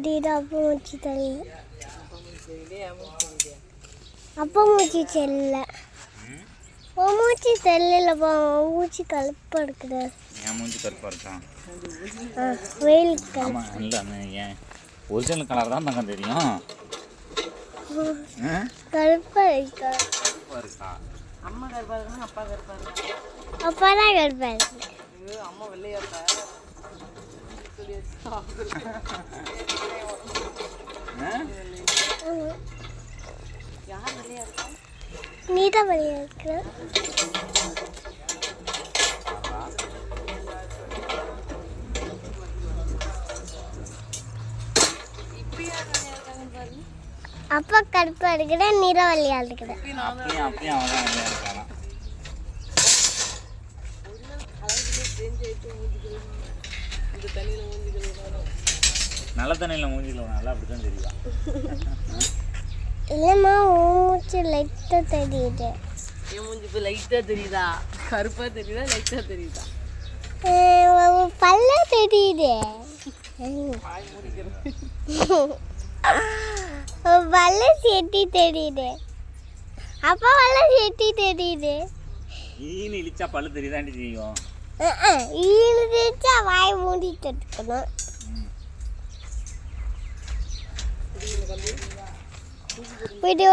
தெரியுது. அப்பா மூச்சு தெரியல. மூச்சு தெரியலப்பா. மூச்சு கருப்பாக இருக்குது. என் மூஞ்சி கருப்பாக இருக்கா? வெயிலுக்கு ஆமாம், இல்லை ஏன் ஒரிஜினல் கலர் தான் தங்க தெரியும். கருப்பாக இருக்கா? கருப்பாக இருக்கா? அம்மா கருப்பா இருக்கா? அப்பா கருப்பா இருக்கா? அப்பா தான் கருப்பாக இருக்கு. அம்மா வெள்ளையா இருக்கா? யார் வெள்ளையா இருக்கா? நீ தான் வெள்ளையா இருக்கிற. அப்பா கருப்பா இருக்கிற, நீ தான் வெள்ளையா இருக்கிற. அப்பயும் அவன் தான் வெள்ளையா இருக்கானா? நல்ல தண்ணியில் மூஞ்சிக்கலாம் நல்லா அப்படி தான் தெரியுதா? இல்லைம்மா, மூச்சு லைட்டாக தெரியுது. என் மூஞ்சி இப்போ லைட்டாக தெரியுதா? கருப்பாக தெரியுதா? லைட்டாக தெரியுதா? பல்ல தெரியுது. பல்ல செட்டி தெரியுது. அப்பா பல்ல செட்டி தெரியுது. ஈனு இழிச்சா பல்லு தெரியுதாண்டி செய்யும். ஈனுச்சா வாய் மூடிட்டு இருக்கணும். வீடியோ